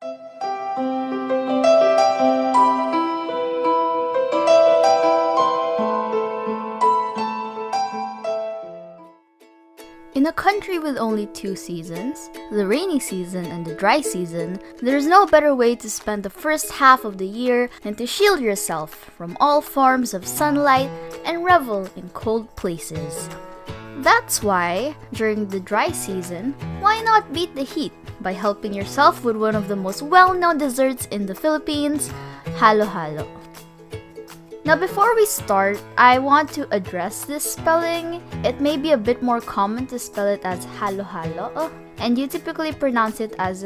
In a country with only two seasons, the rainy season and the dry season, there's no better way to spend the first half of the year than to shield yourself from all forms of sunlight and revel in cold places. That's why, during the dry season, why not beat the heat by helping yourself with one of the most well-known desserts in the Philippines, Haluhalo. Now before we start, I want to address this spelling. It may be a bit more common to spell it as Haluhalo, and you typically pronounce it as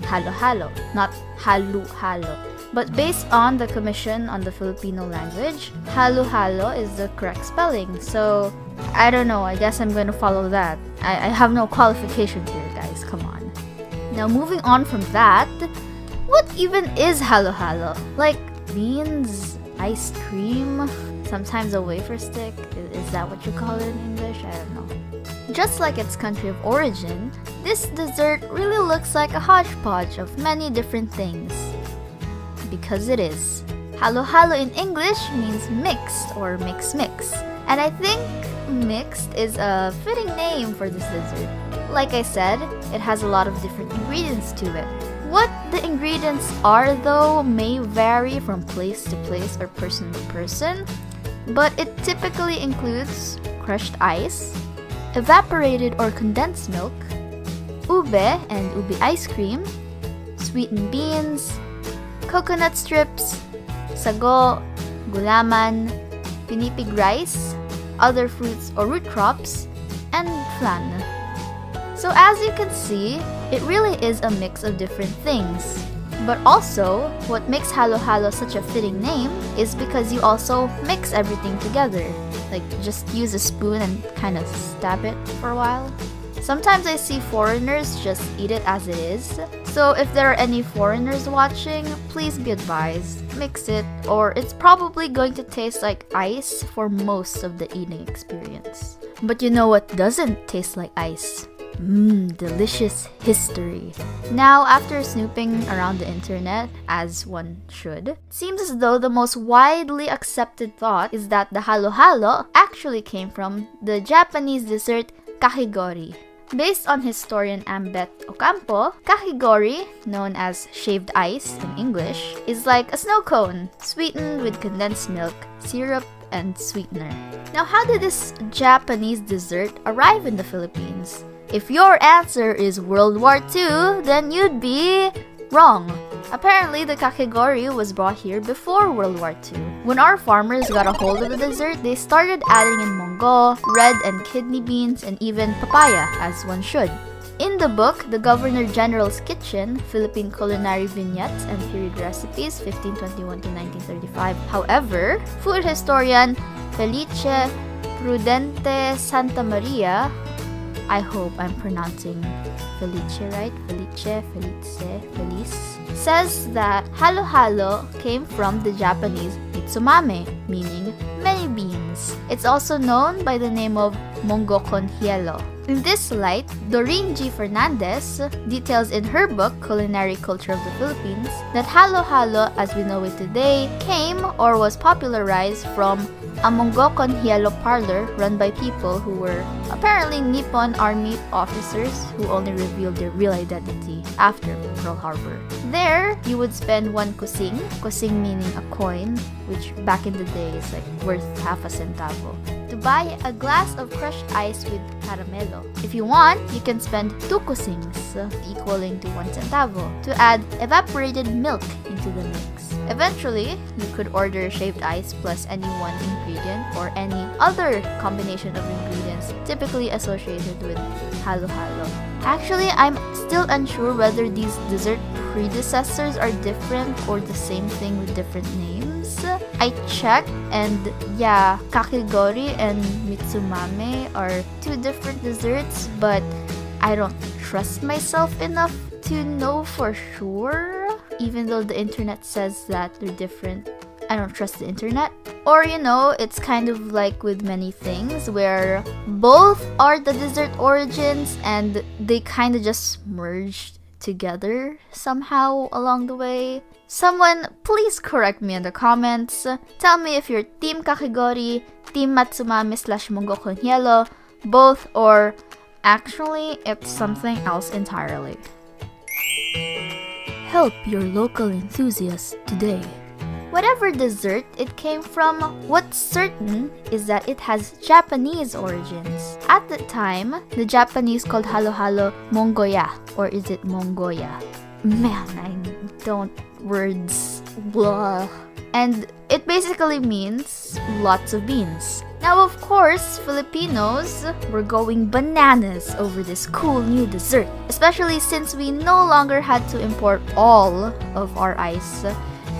Haluhalo, not Haluhalo. But based on the Commission on the Filipino Language, Haluhalo is the correct spelling. So, I don't know, I guess I'm going to follow that. I have no qualifications here, guys, come on. Now moving on from that, what even is Haluhalo? Like beans? Ice cream, sometimes a wafer stick. Is that what you call it in English? I don't know. Just like its country of origin, this dessert really looks like a hodgepodge of many different things. Because it is. Haluhalo in English means mixed or mix. And I think mixed is a fitting name for this dessert. Like I said, it has a lot of different ingredients to it. What the ingredients are, though, may vary from place to place or person to person, but it typically includes crushed ice, evaporated or condensed milk, ube and ube ice cream, sweetened beans, coconut strips, sago, gulaman, pinipig rice, other fruits or root crops, and flan. So as you can see, it really is a mix of different things. But also, what makes Haluhalo such a fitting name is because you also mix everything together. Like, just use a spoon and kind of stab it for a while. Sometimes I see foreigners just eat it as it is. So if there are any foreigners watching, please be advised, mix it, or it's probably going to taste like ice for most of the eating experience. But you know what doesn't taste like ice? Delicious history. Now, after snooping around the internet, as one should, it seems as though the most widely accepted thought is that the Haluhalo actually came from the Japanese dessert kakigori. Based on historian Ambet Ocampo, kakigori, known as shaved ice in English, is like a snow cone, sweetened with condensed milk, syrup, and sweetener. Now, how did this Japanese dessert arrive in the Philippines? If your answer is World War II, then you'd be wrong. Apparently, the kakigori was brought here before World War II. When our farmers got a hold of the dessert, they started adding in mongo, red and kidney beans, and even papaya, as one should. In the book, The Governor General's Kitchen, Philippine Culinary Vignettes and Period Recipes, 1521 to 1935, however, food historian Felice Prudente Santa Maria, I hope I'm pronouncing Felice right, Felice, says that Haluhalo came from the Japanese mitsumame, meaning many beans. It's also known by the name of mongo con hielo. In this light, Doreen G. Fernandez details in her book, Culinary Culture of the Philippines, that Haluhalo, as we know it today, came or was popularized from a mongo con hielo parlor run by people who were apparently Nippon Army officers who only revealed their real identity after Pearl Harbor. There, you would spend one kusing meaning a coin, which back in the day is like worth half a centavo, to buy a glass of crushed ice with caramelo. If you want, you can spend 2 kusings, equaling to 1 centavo, to add evaporated milk into the mix. Eventually, you could order shaved ice plus any one ingredient or any other combination of ingredients typically associated with Haluhalo. Actually, I'm still unsure whether these dessert predecessors are different or the same thing with different names. I checked, and yeah, kakigori and mitsumame are 2 different desserts, but I don't trust myself enough to know for sure. Even though the internet says that they're different, I don't trust the internet. Or, you know, it's kind of like with many things where both are the dessert origins and they kind of just merged together somehow along the way. Someone please correct me in the comments. Tell me if you're team kakigori, team mitsumame/mongo con hielo, both, or actually it's something else entirely. Help your local enthusiast today. Whatever dessert it came from, what's certain is that it has Japanese origins. At the time, the Japanese called Haluhalo mongoya, or is it mongoya? Man, I don't words. Blah. And it basically means lots of beans. Now, of course, Filipinos were going bananas over this cool new dessert, especially since we no longer had to import all of our ice,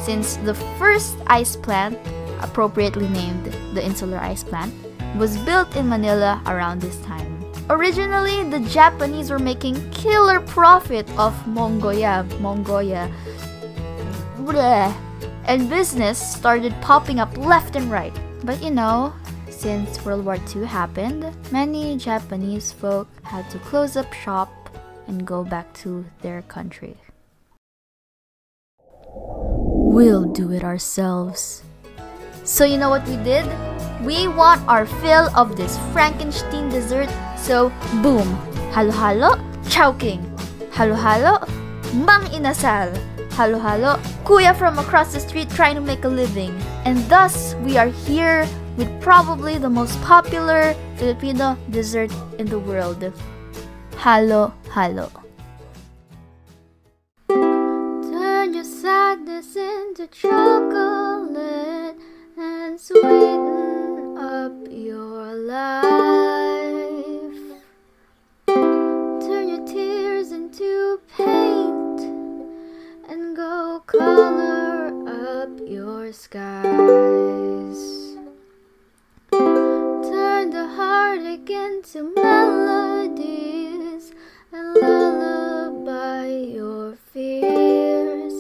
since the first ice plant, appropriately named the Insular Ice Plant, was built in Manila around this time. Originally, the Japanese were making killer profit off mongoya, bleh, and business started popping up left and right. But you know, since World War II happened, many Japanese folk had to close up shop and go back to their country. We'll do it ourselves. So you know what we did? We want our fill of this Frankenstein dessert, so boom! Halo-halo, chowking. Halo-halo, mang inasal. Halo-halo, kuya from across the street trying to make a living. And thus, we are here with probably the most popular Filipino dessert in the world. Halo-halo. Turn your sadness into chocolate and sweeten up your life. Turn your tears into paint and go color up your skies. Turn the heartache into melodies and lullaby your fears.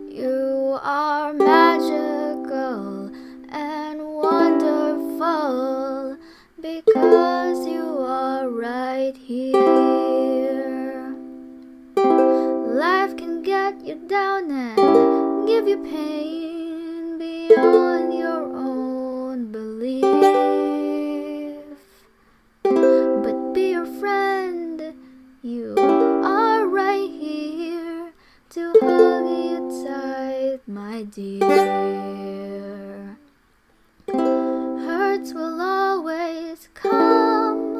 You are magical and wonderful because you are right here. Life can get you down and give you pain beyond your own belief. But be your friend, you are right here to hug you tight, my dear. Hurts will always come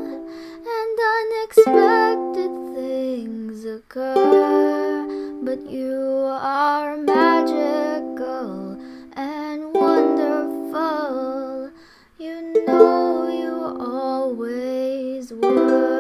and unexpected things occur, but you are magical and wonderful. You know you always were.